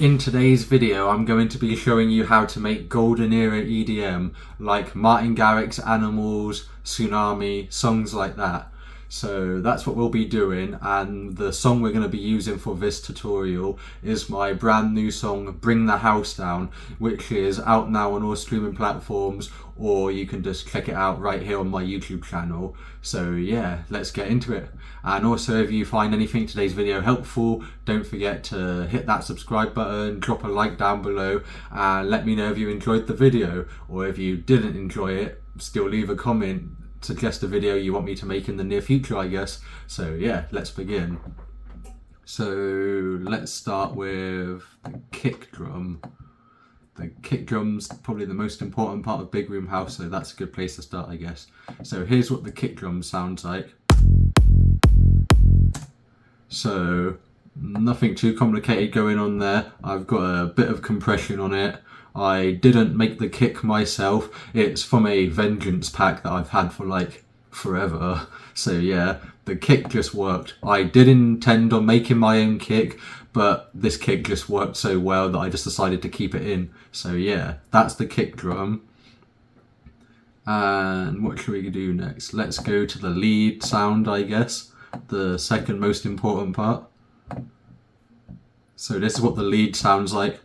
In today's video, I'm going to be showing you how to make golden era EDM like Martin Garrix, Animals, Tsunami, songs like that. So that's what we'll be doing, and the song we're going to be using for this tutorial is my brand new song Bring the House Down, which is out now on all streaming platforms, or you can just check it out right here on my YouTube channel. So yeah, let's get into it. And also, if you find anything in today's video helpful, don't forget to hit that subscribe button, drop a like down below, and let me know if you enjoyed the video, or if you didn't enjoy it, still leave a comment. Suggest a video you want me to make in the near future, I guess. So yeah, let's begin. So let's start with the kick drum. The kick drum's probably the most important part of Big Room House, so that's a good place to start, I guess. So here's what the kick drum sounds like. So nothing too complicated going on there. I've got a bit of compression on it. I didn't make the kick myself. It's from a Vengeance pack that I've had for like forever. So yeah, the kick just worked. I did intend on making my own kick, but this kick just worked so well that I just decided to keep it in. So yeah, that's the kick drum. And what should we do next? Let's go to the lead sound, I guess. The second most important part. So this is what the lead sounds like.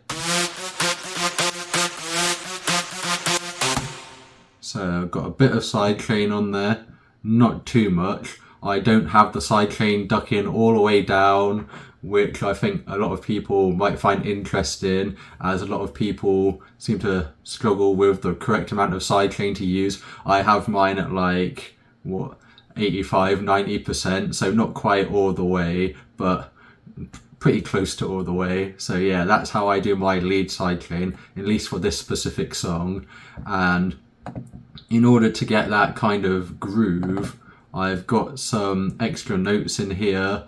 So I've got a bit of sidechain on there, not too much. I don't have the sidechain ducking all the way down, which I think a lot of people might find interesting, as a lot of people seem to struggle with the correct amount of sidechain to use. I have mine at like, 85–90%, so not quite all the way, but pretty close to all the way. So yeah, that's how I do my lead sidechain, at least for this specific song. And in order to get that kind of groove, I've got some extra notes in here,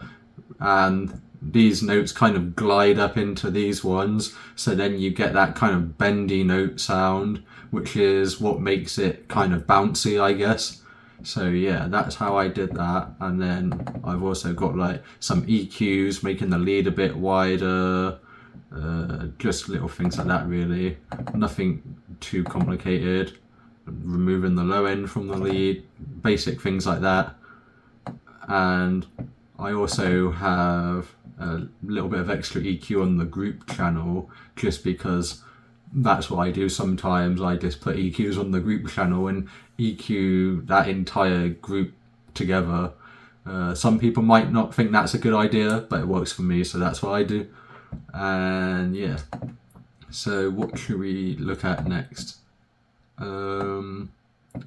and these notes kind of glide up into these ones, so then you get that kind of bendy note sound, which is what makes it kind of bouncy, I guess. So yeah, that's how I did that. And then I've also got like some EQs, making the lead a bit wider, just little things like that really, nothing too complicated. Removing the low end from the lead, basic things like that. And I also have a little bit of extra EQ on the group channel, just because that's what I do sometimes. I just put EQs on the group channel and EQ that entire group together. Some people might not think that's a good idea, but it works for me, so that's what I do. And yeah, so what should we look at next?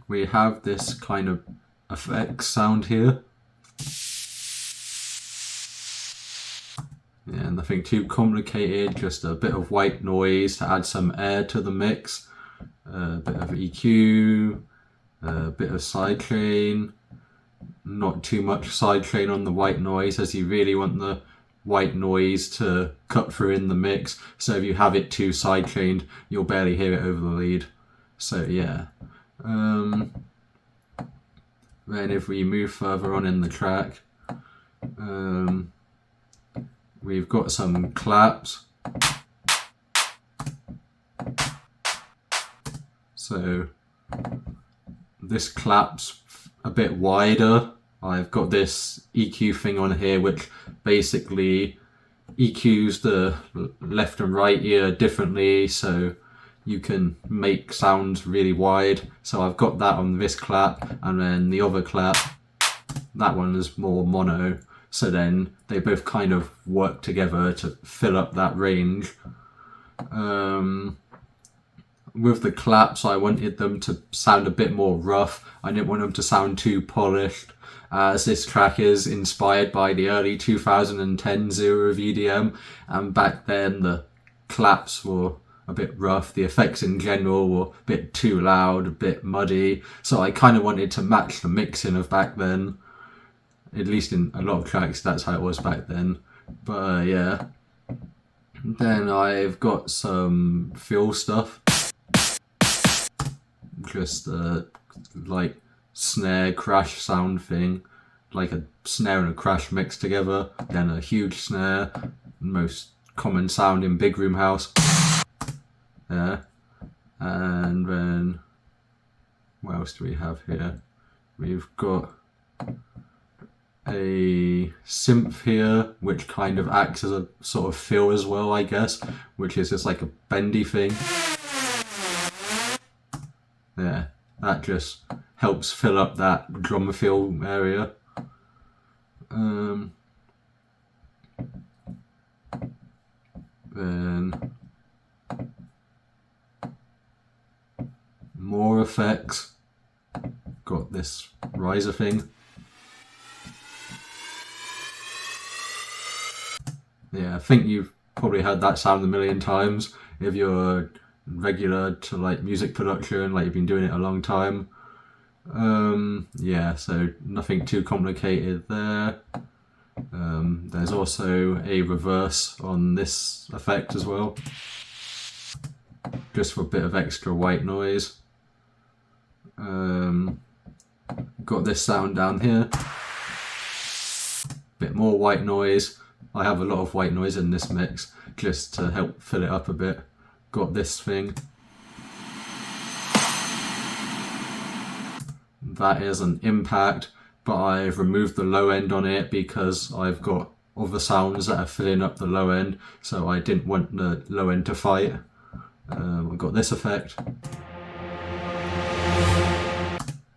We have this kind of effects sound here. Yeah, nothing too complicated, just a bit of white noise to add some air to the mix, a bit of EQ, a bit of sidechain, not too much sidechain on the white noise, as you really want the white noise to cut through in the mix. So if you have it too sidechained, you'll barely hear it over the lead. So yeah, then if we move further on in the track, we've got some claps. So this clap's a bit wider. I've got this EQ thing on here which basically EQs the left and right ear differently, so you can make sounds really wide. So I've got that on this clap, and then the other clap, that one is more mono. So then they both kind of work together to fill up that range. With the claps, I wanted them to sound a bit more rough. I didn't want them to sound too polished, as this track is inspired by the early 2010s era of EDM, and back then the claps were a bit rough. The effects in general were a bit too loud, a bit muddy, so I kind of wanted to match the mixing of back then. At least in a lot of tracks, that's how it was back then. But yeah. Then I've got some fill stuff. Just like snare crash sound thing. Like a snare and a crash mixed together. Then a huge snare. Most common sound in big room house. Yeah. And then what else do we have here? We've got a synth here, which kind of acts as a sort of fill as well, I guess, which is just like a bendy thing. Yeah, that just helps fill up that drum fill area. Then more effects. Got this riser thing. Yeah, I think you've probably heard that sound a million times if you're regular to like music production, like you've been doing it a long time. Yeah, so nothing too complicated there. There's also a reverse on this effect as well, just for a bit of extra white noise. Got this sound down here, bit more white noise. I have a lot of white noise in this mix just to help fill it up a bit. Got this thing. That is an impact, but I've removed the low end on it because I've got other sounds that are filling up the low end, so I didn't want the low end to fight. I've got this effect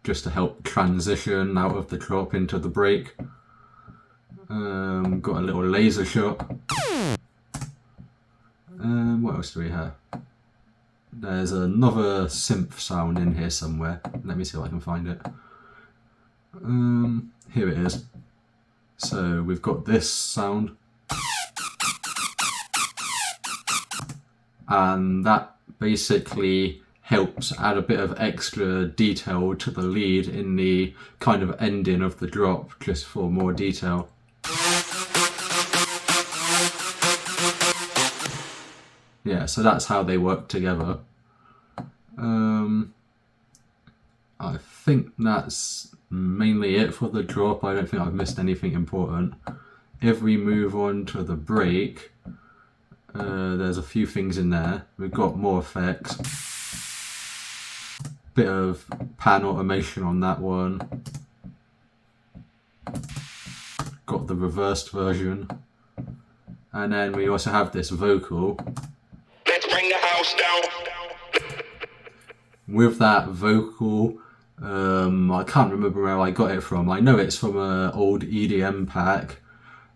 just to help transition out of the drop into the break. Got a little laser shot. What else do we have? There's another synth sound in here somewhere. Let me see if I can find it. Here it is. So we've got this sound. And that basically helps add a bit of extra detail to the lead in the kind of ending of the drop, just for more detail. Yeah, so that's how they work together. I think that's mainly it for the drop. I don't think I've missed anything important. If we move on to the break, there's a few things in there. We've got more effects. Bit of pan automation on that one. Got the reversed version. And then we also have this vocal. Let's bring the house down. With that vocal, I can't remember where I got it from. I know it's from an old EDM pack,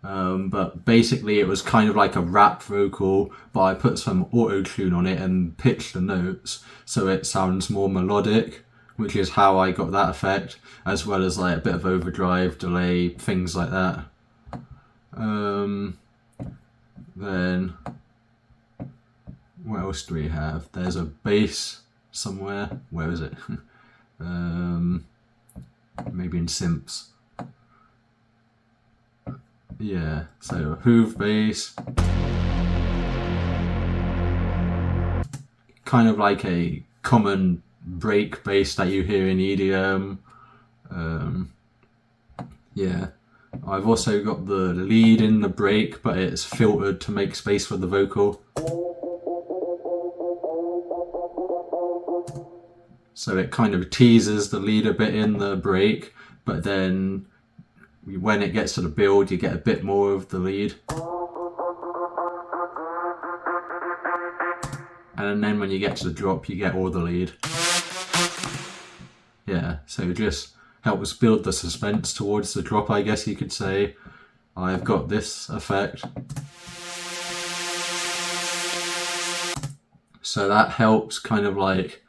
but basically it was kind of like a rap vocal, but I put some auto-tune on it and pitched the notes so it sounds more melodic, which is how I got that effect, as well as like a bit of overdrive, delay, things like that. Then what else do we have? There's a bass somewhere. Where is it? Maybe in synths. Yeah, so Hoove bass. Kind of like a common break bass that you hear in EDM. Yeah. I've also got the lead in the break, but it's filtered to make space for the vocal. So it kind of teases the lead a bit in the break, but then when it gets to the build, you get a bit more of the lead. And then when you get to the drop, you get all the lead. Yeah, so it just helps build the suspense towards the drop, I guess you could say. I've got this effect. So that helps kind of like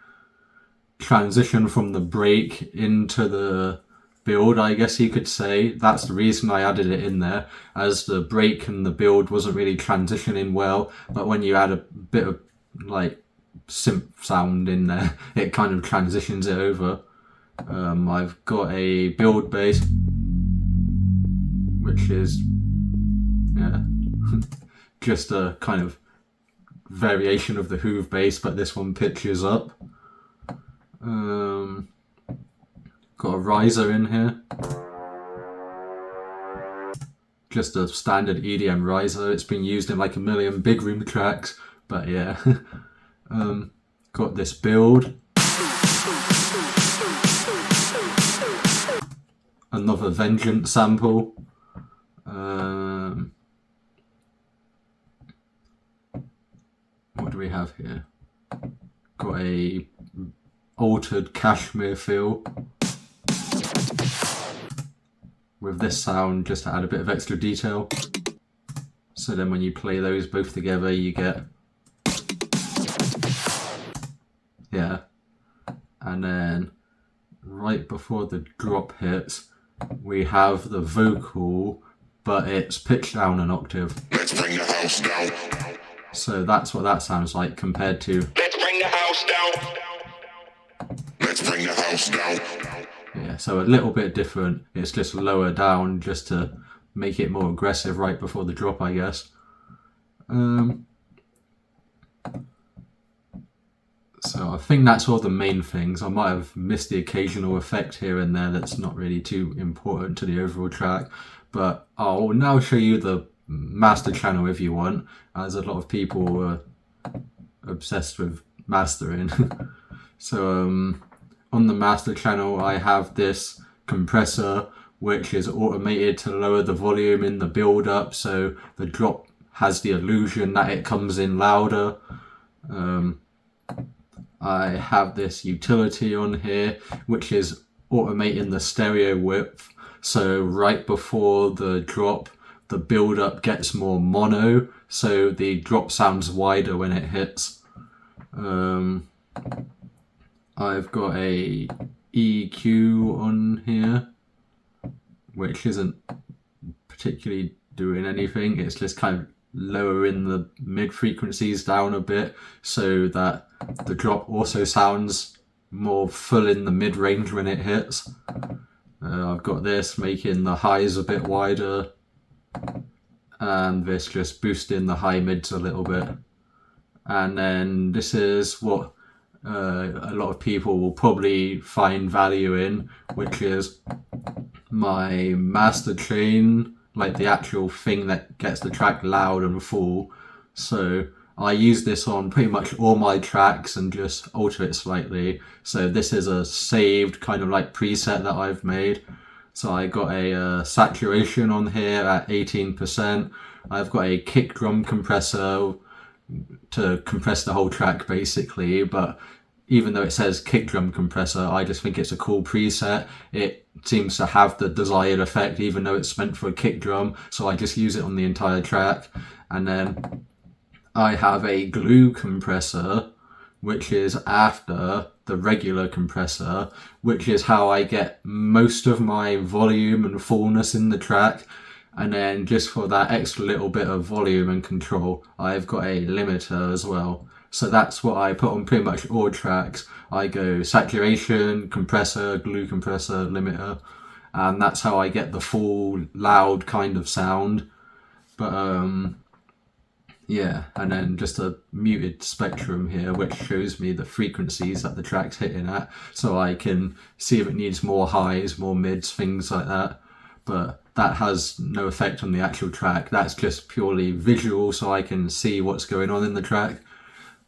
transition from the break into the build, I guess you could say. That's the reason I added it in there, as the break and the build wasn't really transitioning well, but when you add a bit of like synth sound in there, it kind of transitions it over. I've got a build bass, which is just a kind of variation of the Hoove bass, but this one pitches up. Got a riser in here, just a standard EDM riser. It's been used in like a million big room tracks, but yeah. Got this build. Another Vengeance sample. What do we have here? Got a altered cashmere feel with this sound just to add a bit of extra detail. So then when you play those both together, you get, yeah. And then right before the drop hits, we have the vocal, but it's pitched down an octave. Let's bring the house down. So that's what that sounds like compared to, Let's bring the house down. Let's bring the house down. yeah, so a little bit different. It's just lower down just to make it more aggressive right before the drop, I guess. So I think that's all the main things. I might have missed the occasional effect here and there that's not really too important to the overall track, but I'll now show you the master channel if you want, as a lot of people are obsessed with mastering. So on the master channel I have this compressor which is automated to lower the volume in the build up, so the drop has the illusion that it comes in louder. I have this utility on here which is automating the stereo width, so right before the drop the build up gets more mono, so the drop sounds wider when it hits. I've got a EQ on here which isn't particularly doing anything, it's just kind of lowering the mid frequencies down a bit so that the drop also sounds more full in the mid range when it hits. I've got this making the highs a bit wider, and this just boosting the high mids a little bit. And then this is what a lot of people will probably find value in, which is my master chain, like the actual thing that gets the track loud and full. So I use this on pretty much all my tracks and just alter it slightly. So this is a saved kind of like preset that I've made. So I got a saturation on here at 18%. I've got a kick drum compressor to compress the whole track basically, but even though it says kick drum compressor, I just think it's a cool preset. It seems to have the desired effect even though it's meant for a kick drum, so I just use it on the entire track. And then I have a glue compressor which is after the regular compressor, which is how I get most of my volume and fullness in the track. And then just for that extra little bit of volume and control, I've got a limiter as well. So that's what I put on pretty much all tracks. I go saturation, compressor, glue compressor, limiter, and that's how I get the full loud kind of sound. But yeah, and then just a muted spectrum here which shows me the frequencies that the track's hitting at, so I can see if it needs more highs, more mids, things like that. But that has no effect on the actual track, that's just purely visual so I can see what's going on in the track.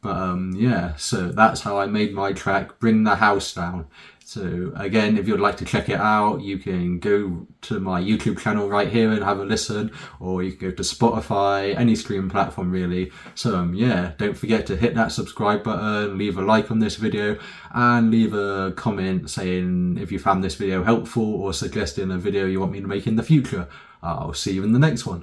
But yeah, so that's how I made my track, Bring the House Down. So again, if you'd like to check it out, you can go to my YouTube channel right here and have a listen, or you can go to Spotify, any streaming platform really. So yeah, don't forget to hit that subscribe button, leave a like on this video, and leave a comment saying if you found this video helpful or suggesting a video you want me to make in the future. I'll see you in the next one.